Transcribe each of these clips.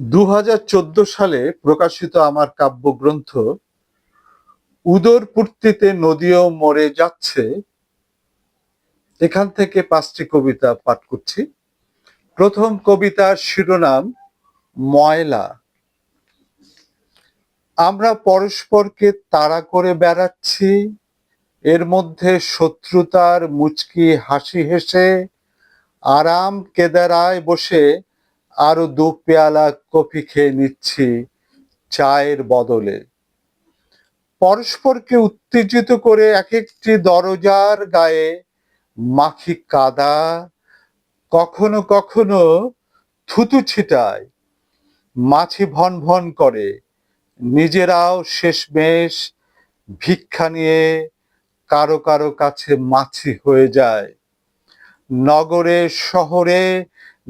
2014 সালে প্রকাশিত আমার কাব্যগ্রন্থ উদরপূর্তিতে নদীও মরে যাচ্ছে, এখান থেকে 5টি কবিতা পাঠ করছি। প্রথম কবিতার শিরোনাম ময়লা। আমরা পরস্পরকে তাড়া করে বেড়াচ্ছি, এর মধ্যে শত্রুতার মুচকি হাসি হেসে আরাম কেদারায় বসে আরো 2 পেয়ালা কফি খেয়ে নিচ্ছি চায়ের বদলে। পরস্পরকে উত্তেজিত করে এক একটি দরজার গায়ে মাখি কাদা, কখনো কখনো থুতু ছিটায়, মাছি ভন ভন করে, নিজেরাও শেষমেশ ভিক্ষা নিয়ে কারো কারো কাছে মাছি হয়ে যায়। নগরে শহরে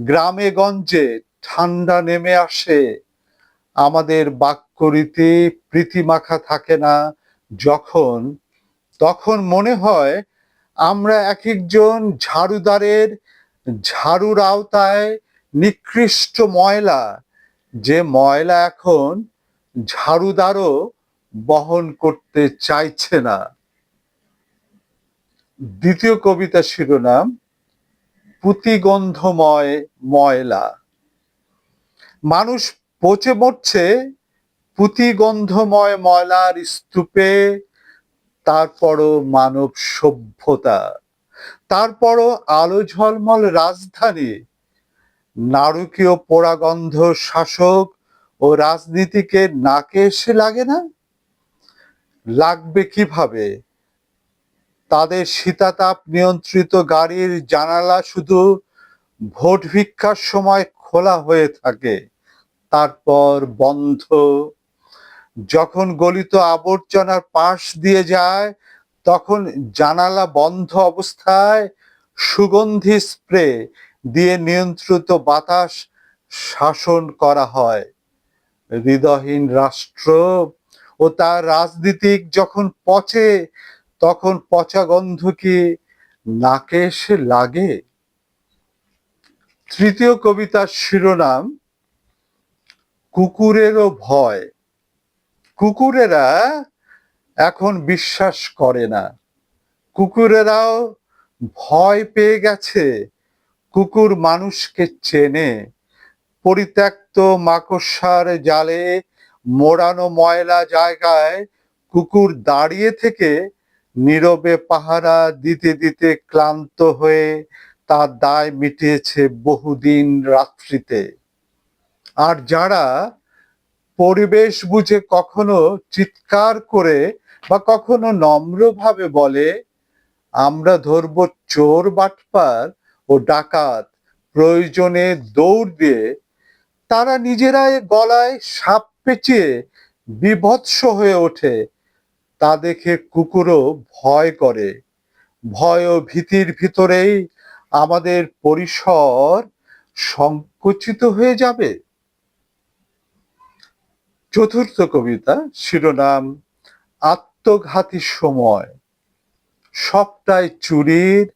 গ্রামে গঞ্জে ঠান্ডা নেমে আসে, আমাদের বাক্যরীতি প্রীতিমাখা থাকে না যখন, তখন মনে হয় আমরা এক একজন ঝাড়ুদারের ঝাড়ুর আওতায় নিকৃষ্ট ময়লা, যে ময়লা এখন ঝাড়ুদারও বহন করতে চাইছে না। দ্বিতীয় কবিতা শিরোনাম পুতিগন্ধময় ময়লা। মানুষ পচে মরছে পুতিগন্ধময় ময়লার স্তূপে, তারপরও মানব সভ্যতা, তারপরও আলো ঝলমল রাজধানী। নারকীয় পোড়াগন্ধ শাসক ও রাজনীতিকে নাকে এসে লাগে না? লাগবে কিভাবে? তাদের শীতাতাপ নিয়ন্ত্রিত গাড়ির জানালা শুধু ভোট ভিক্ষার সময় খোলা হয়ে থাকে, তারপর বন্ধ। যখন গলিত আবর্জনার পাশ দিয়ে যায়, তখন জানালা বন্ধ অবস্থায় সুগন্ধি স্প্রে দিয়ে নিয়ন্ত্রিত বাতাস শাসন করা হয়। হৃদয়হীন রাষ্ট্র ও তার রাজনীতিক যখন পচে, তখন পচা গন্ধ কি নাকে এসে লাগে? তৃতীয় কবিতার শিরোনাম কুকুরেরও ভয়। কুকুরেরা এখন বিশ্বাস করে না, কুকুরেরাও ভয় পেয়ে গেছে। কুকুর মানুষকে চেনে। পরিত্যক্ত মাকড়সার জালে মোড়ানো ময়লা জায়গায় কুকুর দাঁড়িয়ে থেকে নীরবে পাহারা দিতে দিতে ক্লান্ত হয়ে তার দায় মিটিয়েছে বহুদিন রাত্রিতে। আর যারা পরিবেশ বুঝে কখনো চিৎকার করে বা কখনো নম্রভাবে বলে আমরা ধরব চোর বাটপার ও ডাকাত, প্রয়োজনে দৌড় দিয়ে, তারা নিজেরাই গলায় সাপ পেঁচিয়ে বিভৎস হয়ে ওঠে। তা দেখে কুকুরও ভয় করে। ভয় ও ভীতির ভিতরেই আমাদের পরিসর সংকুচিত হয়ে যাবে। চতুর্থ কবিতা শিরোনাম আত্মঘাতী সময়। সবটাই চুরির,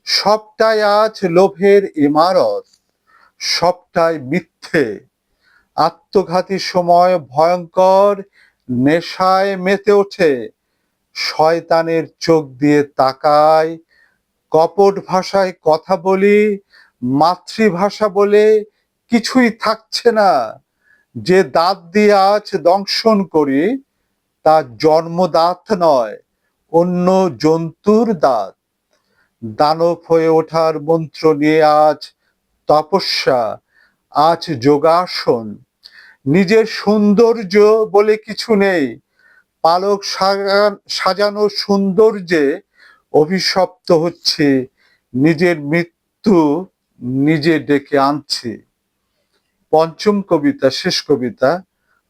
সবটাই আজ লোভের ইমারত, সবটাই মিথ্যে। আত্মঘাতী সময় ভয়ঙ্কর নেশায় মেতে ওঠে, শয়তানের চোখ দিয়ে তাকায়, কপট ভাষায় কথা বলি, মাতৃভাষা বলে কিছুই থাকছে না। যে দাঁত দিয়ে আজ দংশন করি, তা জন্মদাঁত নয়, অন্য জন্তুর দাঁত। দানব হয়ে ওঠার মন্ত্র নিয়ে আজ তপস্যা, আজ যোগাসন। নিজের সৌন্দর্য বলে কিছু নেই, পালক সাজানো সৌন্দর্যে অভিশপ্ত হচ্ছে, নিজের মৃত্যু নিজে ডেকে আনছি। পঞ্চম কবিতা, শেষ কবিতা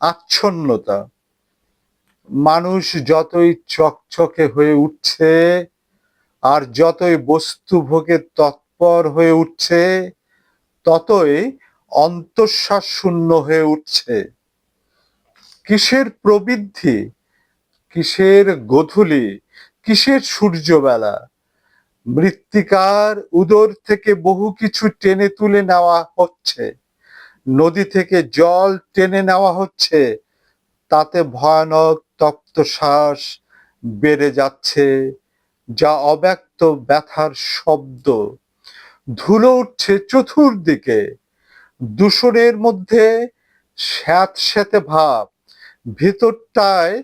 আচ্ছন্নতা। মানুষ যতই চকচকে হয়ে উঠছে আর যতই বস্তু ভোগে তৎপর হয়ে উঠছে, ততই অন্তঃশ্বাস শূন্য হয়ে উঠছে। কিসের প্রবৃদ্ধি, কিসের গোধূলি, কিসের সূর্যবেলা? মৃত্তিকার উদর থেকে বহু কিছু টেনে তুলে নেওয়া হচ্ছে, নদী থেকে জল টেনে নেওয়া হচ্ছে, তাতে ভয়ানক তপ্তশ্বাস বেড়ে যাচ্ছে, যা অব্যক্ত ব্যথার শব্দ। ধুলো উঠছে চতুর্দিকে, দূষণের মধ্যে স্যাঁতসেঁতে ভাব, ভিতরটায়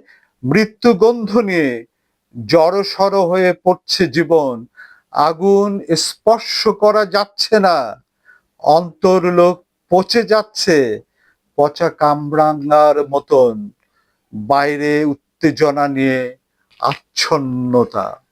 মৃত্যুগন্ধ নিয়ে জড়সড় হয়ে পড়ছে জীবন। আগুন স্পর্শ করা যাচ্ছে না, অন্তরলোক পচে যাচ্ছে পচা কামরাঙার মতন। বাইরে উত্তেজনা নিয়ে আচ্ছন্নতা।